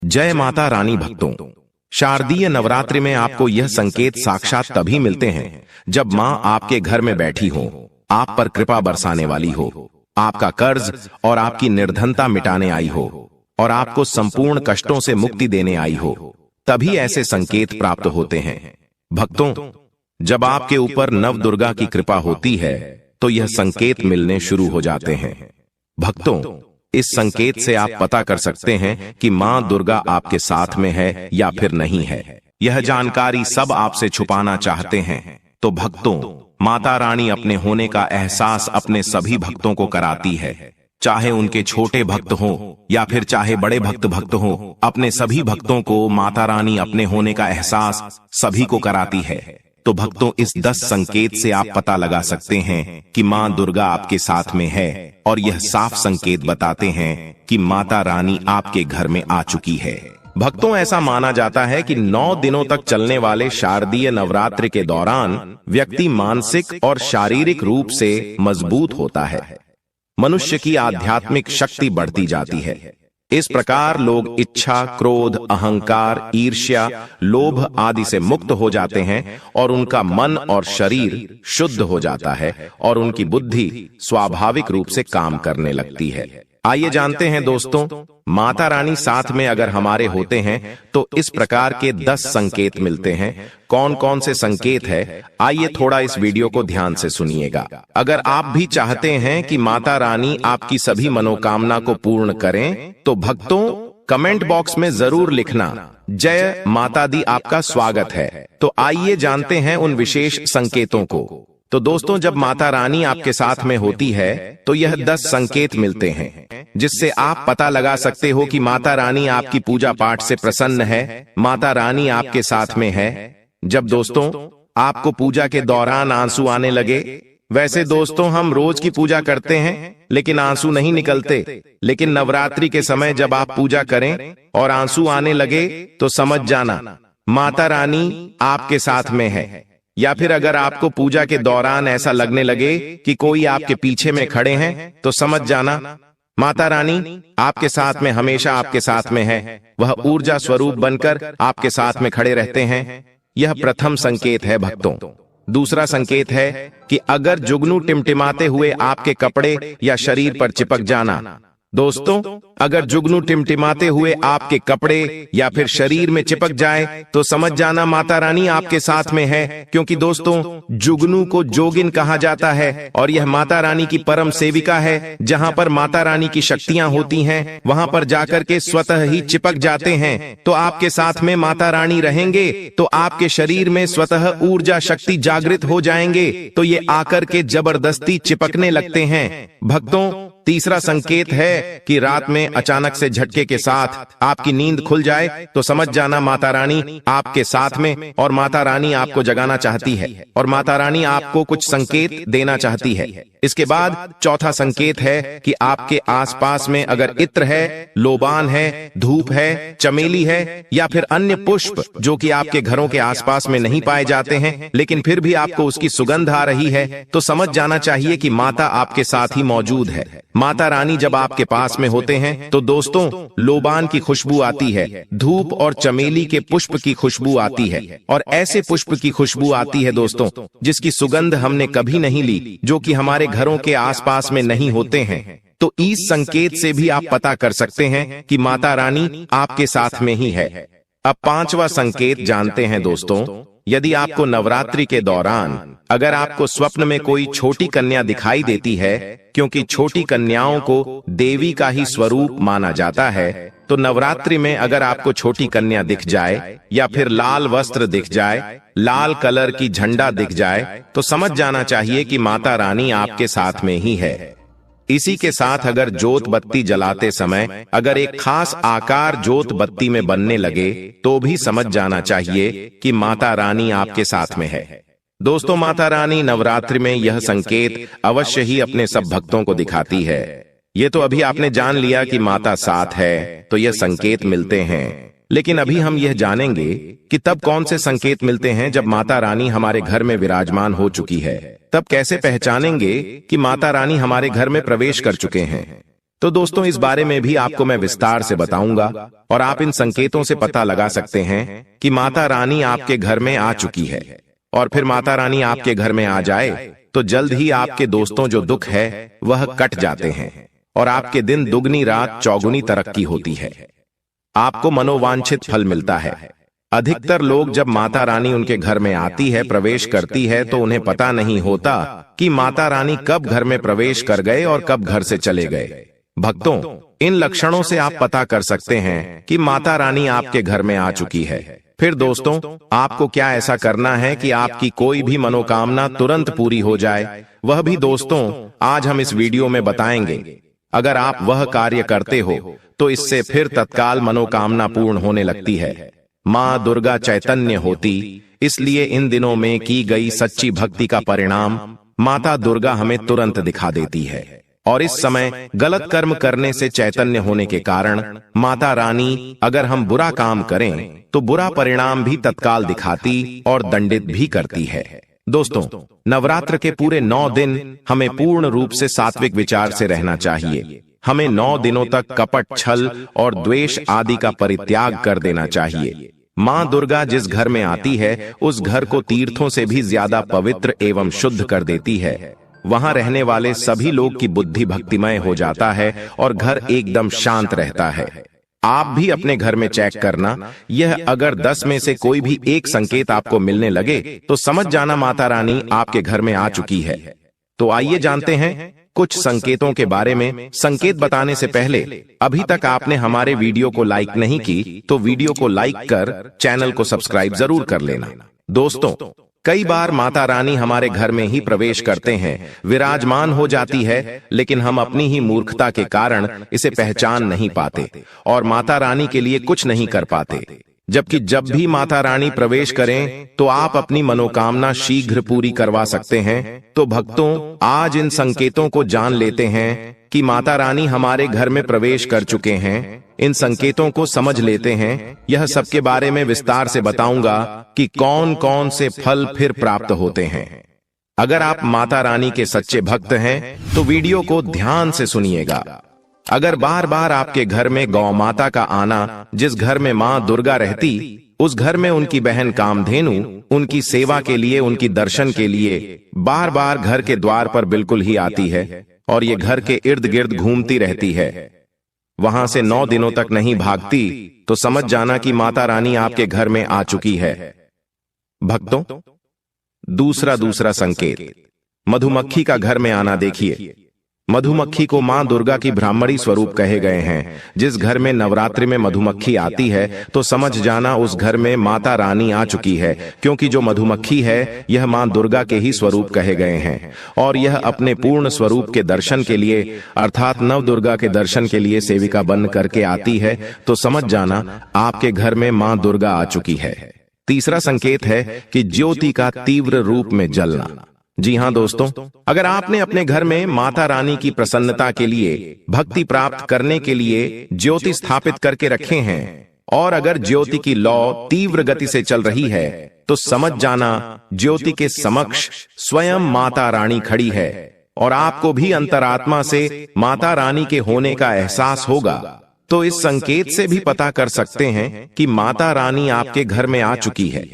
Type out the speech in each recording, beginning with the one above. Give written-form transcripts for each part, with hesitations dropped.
जय माता रानी भक्तों। शारदीय नवरात्रि में आपको यह संकेत साक्षात तभी मिलते हैं जब मां आपके घर में बैठी हो, आप पर कृपा बरसाने वाली हो, आपका कर्ज और आपकी निर्धनता मिटाने आई हो और आपको संपूर्ण कष्टों से मुक्ति देने आई हो। तभी ऐसे संकेत प्राप्त होते हैं। भक्तों, जब आपके ऊपर नव दुर्गा की कृपा होती है तो यह संकेत मिलने शुरू हो जाते हैं। भक्तों, इस संकेत से आप पता कर सकते हैं कि मां दुर्गा आपके साथ में है या फिर नहीं है। यह जानकारी सब आपसे छुपाना चाहते हैं। तो भक्तों, माता रानी अपने होने का एहसास अपने सभी भक्तों को कराती है, चाहे उनके छोटे भक्त हों या फिर चाहे बड़े भक्त हों। अपने सभी भक्तों को माता रानी अपने होने का एहसास सभी को कराती है। तो भक्तों, इस 10 संकेत से आप पता लगा सकते हैं कि मां दुर्गा आपके साथ में है और यह साफ संकेत बताते हैं कि माता रानी आपके घर में आ चुकी है। भक्तों, ऐसा माना जाता है कि 9 दिनों तक चलने वाले शारदीय नवरात्रि के दौरान व्यक्ति मानसिक और शारीरिक रूप से मजबूत होता है। मनुष्य की आध्यात्मिक शक्ति बढ़ती जाती है। इस प्रकार लोग इच्छा, क्रोध, अहंकार, ईर्ष्या, लोभ आदि से मुक्त हो जाते हैं और उनका मन और शरीर शुद्ध हो जाता है और उनकी बुद्धि स्वाभाविक रूप से काम करने लगती है। आइए जानते हैं दोस्तों, माता रानी साथ में अगर हमारे होते हैं तो इस प्रकार के 10 संकेत मिलते हैं। कौन कौन से संकेत है, आइए थोड़ा इस वीडियो को ध्यान से सुनिएगा। अगर आप भी चाहते हैं कि माता रानी आपकी सभी मनोकामना को पूर्ण करें तो भक्तों, कमेंट बॉक्स में जरूर लिखना, जय माता दी आपका स्वागत है। तो आइए जानते हैं उन विशेष संकेतों को। तो दोस्तों, जब माता रानी आपके साथ में होती है तो यह 10 संकेत मिलते हैं जिससे आप पता लगा सकते हो कि माता रानी आपकी पूजा पाठ से प्रसन्न है, माता रानी आपके साथ में है। जब दोस्तों आपको पूजा के दौरान आंसू आने लगे, वैसे दोस्तों हम रोज की पूजा करते हैं लेकिन आंसू नहीं निकलते, लेकिन नवरात्रि के समय जब आप पूजा करें और आंसू आने लगे तो समझ जाना माता रानी आपके साथ में है। या फिर अगर आपको पूजा के दौरान ऐसा लगने लगे कि कोई आपके पीछे में खड़े हैं तो समझ जाना माता रानी आपके साथ में, हमेशा आपके साथ में है। वह ऊर्जा स्वरूप बनकर आपके साथ में खड़े रहते हैं। यह प्रथम संकेत है भक्तों। दूसरा संकेत है कि अगर जुगनू टिमटिमाते हुए आपके कपड़े या शरीर पर चिपक जाना। दोस्तों, अगर जुगनू टिमटिमाते हुए आपके कपड़े या फिर शरीर में चिपक जाए तो समझ जाना माता रानी आपके साथ में है। क्योंकि दोस्तों, जुगनू को जोगिन कहा जाता है और यह माता रानी की परम सेविका है। जहां पर माता रानी की शक्तियां होती हैं, वहां पर जाकर के स्वतः ही चिपक जाते हैं। तो आपके साथ में माता रानी रहेंगे तो आपके शरीर में स्वतः ऊर्जा शक्ति जागृत हो जाएंगे, तो ये आकर के जबरदस्ती चिपकने लगते हैं। भक्तों, तीसरा संकेत है कि रात में अचानक से झटके के साथ आपकी नींद खुल जाए तो समझ जाना माता रानी आपके साथ में और माता रानी आपको जगाना चाहती है और माता रानी आपको कुछ संकेत देना चाहती है। इसके बाद चौथा संकेत है कि आपके आसपास में अगर इत्र है, लोबान है, धूप है, चमेली है या फिर अन्य पुष्प जो कि आपके घरों के आसपास में नहीं पाए जाते हैं लेकिन फिर भी आपको उसकी सुगंध आ रही है तो समझ जाना चाहिए कि माता आपके साथ ही मौजूद है। माता रानी जब आपके पास में होते हैं तो दोस्तों, लोबान की खुशबू आती है, धूप और चमेली के पुष्प की खुशबू आती है और ऐसे पुष्प की खुशबू आती है दोस्तों जिसकी सुगंध हमने कभी नहीं ली, जो कि हमारे घरों के आसपास में नहीं होते हैं। तो इस संकेत से भी आप पता कर सकते हैं कि माता रानी आपके साथ में ही है। अब 5वां संकेत जानते हैं दोस्तों। यदि आपको नवरात्रि के दौरान अगर आपको स्वप्न में कोई छोटी कन्या दिखाई देती है, क्योंकि छोटी कन्याओं को देवी का ही स्वरूप माना जाता है, तो नवरात्रि में अगर आपको छोटी कन्या दिख जाए या फिर लाल वस्त्र दिख जाए, लाल कलर की झंडा दिख जाए तो समझ जाना चाहिए कि माता रानी आपके साथ में ही है। इसी के साथ अगर जोत बत्ती जलाते समय अगर एक खास आकार जोत बत्ती में बनने लगे तो भी समझ जाना चाहिए कि माता रानी आपके साथ में है। दोस्तों, माता रानी नवरात्रि में यह संकेत अवश्य ही अपने सब भक्तों को दिखाती है। ये तो अभी आपने जान लिया कि माता साथ है तो यह संकेत मिलते हैं, लेकिन अभी हम यह जानेंगे कि तब कौन से संकेत मिलते हैं जब माता रानी हमारे घर में विराजमान हो चुकी है। तब कैसे पहचानेंगे कि माता रानी हमारे घर में प्रवेश कर चुके हैं। तो दोस्तों इस बारे में भी आपको मैं विस्तार से बताऊंगा और आप इन संकेतों से पता लगा सकते हैं कि माता रानी आपके घर में आ चुकी है। और फिर माता रानी आपके घर में आ जाए तो जल्द ही आपके दोस्तों जो दुख है वह कट जाते हैं और आपके दिन दुगनी रात चौगुनी तरक्की होती है। आपको मनोवांछित फल मिलता है। अधिकतर लोग जब माता रानी उनके घर में आती है, प्रवेश करती है, तो उन्हें पता नहीं होता कि माता रानी कब घर में प्रवेश कर गए और कब घर से चले गए। भक्तों, इन लक्षणों से आप पता कर सकते हैं कि माता रानी आपके घर में आ चुकी है। फिर दोस्तों, आपको क्या ऐसा करना है कि आपकी कोई भी मनोकामना तुरंत पूरी हो जाए, वह भी दोस्तों आज हम इस वीडियो में बताएंगे। अगर आप वह कार्य करते हो तो इससे फिर तत्काल मनोकामना पूर्ण होने लगती है। माँ दुर्गा चैतन्य होती, इसलिए इन दिनों में की गई सच्ची भक्ति का परिणाम माता दुर्गा हमें तुरंत दिखा देती है। और इस समय गलत कर्म करने से चैतन्य होने के कारण माता रानी अगर हम बुरा काम करें तो बुरा परिणाम भी तत्काल दिखाती और दंडित भी करती है। दोस्तों, नवरात्र के पूरे 9 दिन हमें पूर्ण रूप से सात्विक विचार से रहना चाहिए। हमें 9 दिनों तक कपट, छल और द्वेष आदि का परित्याग कर देना चाहिए। माँ दुर्गा जिस घर में आती है उस घर को तीर्थों से भी ज्यादा पवित्र एवं शुद्ध कर देती है। वहां रहने वाले सभी लोग की बुद्धि भक्तिमय हो जाता है और घर एकदम शांत रहता है। आप भी अपने घर में चेक करना, यह अगर 10 में से कोई भी एक संकेत आपको मिलने लगे तो समझ जाना माता रानी आपके घर में आ चुकी है। तो आइए जानते हैं कुछ संकेतों के बारे में। संकेत बताने से पहले अभी तक आपने हमारे वीडियो को लाइक नहीं की तो वीडियो को लाइक कर चैनल को सब्सक्राइब जरूर कर लेना। दोस्तों, कई बार माता रानी हमारे घर में ही प्रवेश करते हैं, विराजमान हो जाती है, लेकिन हम अपनी ही मूर्खता के कारण इसे पहचान नहीं पाते और माता रानी के लिए कुछ नहीं कर पाते। जबकि जब भी माता रानी प्रवेश करें तो आप अपनी मनोकामना शीघ्र पूरी करवा सकते हैं। तो भक्तों, आज इन संकेतों को जान लेते हैं कि माता रानी हमारे घर में प्रवेश कर चुके हैं। इन संकेतों को समझ लेते हैं। यह सबके बारे में विस्तार से बताऊंगा कि कौन कौन से फल फिर प्राप्त होते हैं। अगर आप माता रानी के सच्चे भक्त हैं तो वीडियो को ध्यान से सुनिएगा। अगर बार बार आपके घर में गौ माता का आना, जिस घर में माँ दुर्गा रहती उस घर में उनकी बहन कामधेनु उनकी सेवा के लिए, उनकी दर्शन के लिए बार बार घर के द्वार पर बिल्कुल ही आती है और ये घर के इर्द गिर्द घूमती रहती है, वहां से 9 दिनों तक नहीं भागती, तो समझ जाना कि माता रानी आपके घर में आ चुकी है। भक्तों, दूसरा संकेत, मधुमक्खी का घर में आना देखिए। मधुमक्खी को मां दुर्गा की ब्राह्मणी स्वरूप कहे गए हैं। जिस घर में नवरात्रि में मधुमक्खी आती है तो समझ जाना उस घर में माता रानी आ चुकी है, क्योंकि जो मधुमक्खी है यह मां दुर्गा के ही स्वरूप कहे गए हैं और यह अपने पूर्ण स्वरूप के दर्शन के लिए अर्थात नव दुर्गा के दर्शन के लिए सेविका बन करके आती है। तो समझ जाना आपके घर में मां दुर्गा आ चुकी है। तीसरा संकेत है कि ज्योति का तीव्र रूप में जलना। जी हाँ दोस्तों, अगर आपने अपने घर में माता रानी की प्रसन्नता के लिए, भक्ति प्राप्त करने के लिए ज्योति स्थापित करके रखे हैं और अगर ज्योति की लौ तीव्र गति से चल रही है तो समझ जाना ज्योति के समक्ष स्वयं माता रानी खड़ी है और आपको भी अंतरात्मा से माता रानी के होने का एहसास होगा। तो इस संकेत से भी पता कर सकते हैं कि माता रानी आपके घर में आ चुकी है,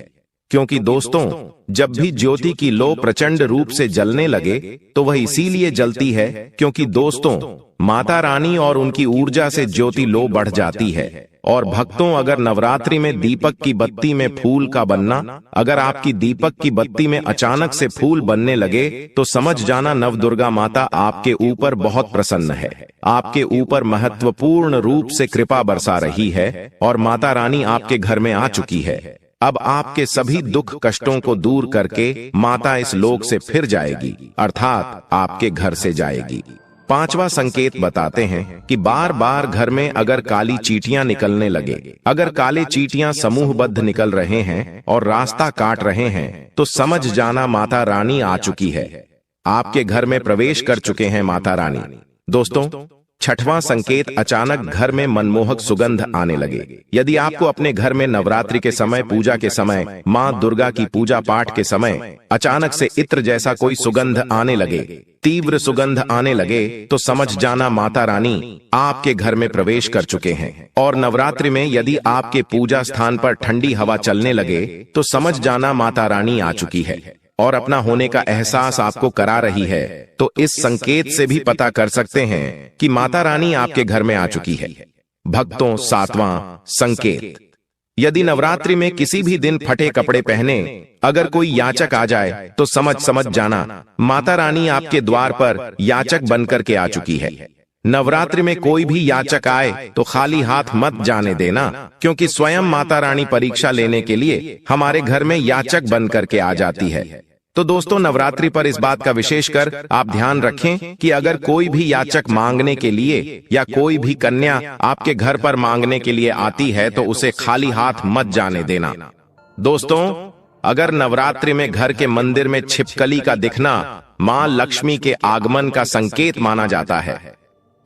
क्योंकि दोस्तों जब भी ज्योति की लौ प्रचंड रूप से जलने लगे तो वह इसीलिए जलती है क्योंकि दोस्तों माता रानी और उनकी ऊर्जा से ज्योति लौ बढ़ जाती है। और भक्तों, अगर नवरात्रि में दीपक की बत्ती में फूल का बनना, अगर आपकी दीपक की बत्ती में अचानक से फूल बनने लगे तो समझ जाना नव दुर्गा माता आपके ऊपर बहुत प्रसन्न है, आपके ऊपर महत्वपूर्ण रूप से कृपा बरसा रही है और माता रानी आपके घर में आ चुकी है। अब आपके सभी दुख कष्टों को दूर करके माता इस लोक से फिर जाएगी, अर्थात आपके घर से जाएगी। 5वां संकेत बताते हैं कि बार बार घर में अगर काली चींटियां निकलने लगे, अगर काले चींटियां समूहबद्ध निकल रहे हैं और रास्ता काट रहे हैं तो समझ जाना माता रानी आ चुकी है, आपके घर में प्रवेश कर चुके हैं माता रानी। दोस्तों, छठवां संकेत, अचानक घर में मनमोहक सुगंध आने लगे। यदि आपको अपने घर में नवरात्रि के समय, पूजा के समय, माँ दुर्गा की पूजा पाठ के समय अचानक से इत्र जैसा कोई सुगंध आने लगे, तीव्र सुगंध आने लगे, तो समझ जाना माता रानी आपके घर में प्रवेश कर चुके हैं। और नवरात्रि में यदि आपके पूजा स्थान पर ठंडी हवा चलने लगे, तो समझ जाना माता रानी आ चुकी है और अपना होने का एहसास आपको करा रही है। तो इस संकेत से भी पता कर सकते हैं कि माता रानी आपके घर में आ चुकी है। भक्तों, सातवां संकेत, यदि नवरात्रि में किसी भी दिन फटे कपड़े पहने अगर कोई याचक आ जाए, तो समझ जाना माता रानी आपके द्वार पर याचक बनकर के आ चुकी है। नवरात्रि में कोई भी याचक आए तो खाली हाथ मत जाने देना, क्योंकि स्वयं माता रानी परीक्षा लेने के लिए हमारे घर में याचक बनकर के आ जाती है। तो दोस्तों, नवरात्रि पर इस बात का विशेषकर आप ध्यान रखें कि अगर कोई भी याचक मांगने के लिए या कोई भी कन्या आपके घर पर मांगने के लिए आती है, तो उसे खाली हाथ मत जाने देना। दोस्तों, अगर नवरात्रि में घर के मंदिर में छिपकली का दिखना मां लक्ष्मी के आगमन का संकेत माना जाता है,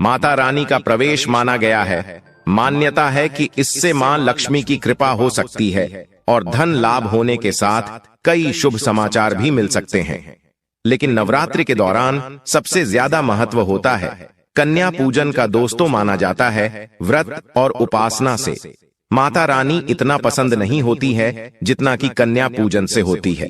माता रानी का प्रवेश माना गया है। मान्यता है कि इससे मां लक्ष्मी की कृपा हो सकती है और धन लाभ होने के साथ कई शुभ समाचार भी मिल सकते हैं। लेकिन नवरात्रि के दौरान सबसे ज्यादा महत्व होता है कन्या पूजन का। दोस्तों, माना जाता है व्रत और उपासना से माता रानी इतना पसंद नहीं होती है जितना कि कन्या पूजन से होती है।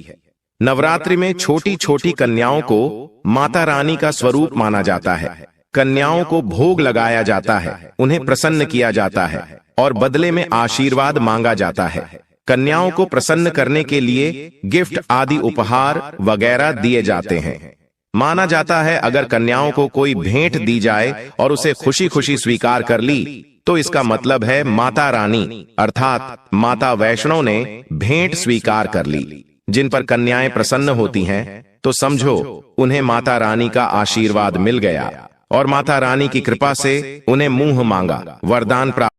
नवरात्रि में छोटी छोटी कन्याओं को माता रानी का स्वरूप माना जाता है। कन्याओं को भोग लगाया जाता है, उन्हें प्रसन्न किया जाता है और बदले में आशीर्वाद मांगा जाता है। कन्याओं को प्रसन्न करने के लिए गिफ्ट आदि उपहार वगैरह दिए जाते हैं। माना जाता है अगर कन्याओं को कोई भेंट दी जाए और उसे खुशी खुशी स्वीकार कर ली, तो इसका मतलब है माता रानी अर्थात माता वैष्णो ने भेंट स्वीकार कर ली। जिन पर कन्याएं प्रसन्न होती हैं, तो समझो उन्हें माता रानी का आशीर्वाद मिल गया और माता रानी की कृपा से उन्हें मुंह मांगा वरदान प्राप्त